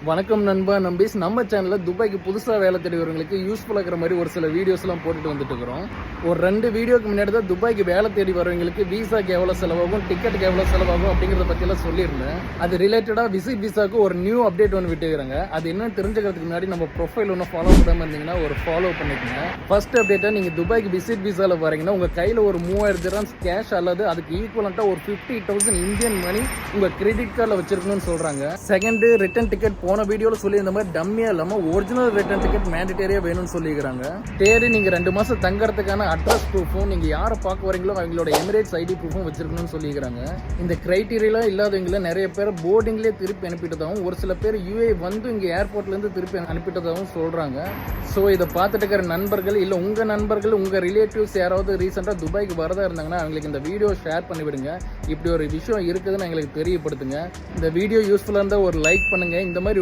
வணக்கம் நண்பா நம்பீஸ். நம்ம சேனலில் துபாய்க்கு புதுசாக வேலை தேடிவர்களுக்கு யூஸ்ஃபுல்லாக இருக்கிற மாதிரி ஒரு சில வீடியோஸ்லாம் போட்டுட்டு வந்துட்டு இருக்கிறோம். ஒரு 2 வீடியோக்கு முன்னாடி தான் துபாய்க்கு வேலை தேடி வரவங்களுக்கு வீசாக்கு எவ்வளோ செலவாகும், டிக்கெட்டுக்கு எவ்வளோ செலவாகும் அப்படிங்கிறத பற்றியெல்லாம் சொல்லியிருந்தேன். அது ரிலேட்டடாக விசிட் விசாவுக்கு ஒரு நியூ அப்டேட் ஒன்று விட்டுக்கிறாங்க. அது என்னன்னு தெரிஞ்சுக்கிறதுக்கு முன்னாடி நம்ம ப்ரொஃபைல் ஒன்று ஃபாலோ பண்ணாமல் இருந்தீங்கன்னா ஒரு ஃபாலோ பண்ணிக்கோங்க. ஃபர்ஸ்ட் அப்டேட்டாக நீங்கள் துபாய்க்கு விசிட் விசாவில் வரீங்கன்னா உங்கள் கையில் ஒரு 3000 திரம்ஸ் கேஷ் அல்லது அதுக்கு ஈக்குவலண்ட்டாக ஒரு 50,000 இந்தியன் மணி உங்கள் கிரெடிட் கார்டில் வச்சிருக்கணும்னு சொல்கிறாங்க. செகண்ட், ரிட்டன் டிக்கெட் போன வீடியோவில் சொல்லி இந்த மாதிரி டம்மியா இல்லாமல் ஒரிஜினல் ரிட்டர்ன் டிக்கெட் மேண்டேட்டரியா வேணும்னு சொல்லிக்கிறாங்க. தேடி நீங்கள் 2 மாதம் தங்கறதுக்கான அட்ரஸ் ப்ரூஃபும் நீங்கள் யாரை பார்க்க வரீங்களோ அவங்களோட எமிரேட்ஸ் ஐடி ப்ரூஃபும் வச்சிருக்கணும்னு சொல்லிக்கிறாங்க. இந்த கிரைட்டீரியா இல்லாதவங்கள நிறைய பேர் போர்டிங்லேயே திருப்பி அனுப்பிட்டதாகவும் ஒரு சில பேர் யூஏ வந்து இங்கே ஏர்போர்ட்லேருந்து திருப்பி அனுப்பிட்டதாகவும் சொல்கிறாங்க. ஸோ இதை பார்த்துட்டு இருக்கிற நண்பர்கள் இல்லை உங்கள் நண்பர்கள் உங்கள் ரிலேட்டிவ்ஸ் யாராவது ரீசெண்டாக துபாய்க்கு வரதா இருந்தாங்கன்னா அவங்களுக்கு இந்த வீடியோ ஷேர் பண்ணிவிடுங்க. இப்படி ஒரு விஷயம் இருக்குதுன்னு எங்களுக்கு தெரியப்படுத்துங்க. இந்த வீடியோ யூஸ்ஃபுல்லாக இருந்தால் ஒரு லைக் பண்ணுங்கள். இந்த மாதிரி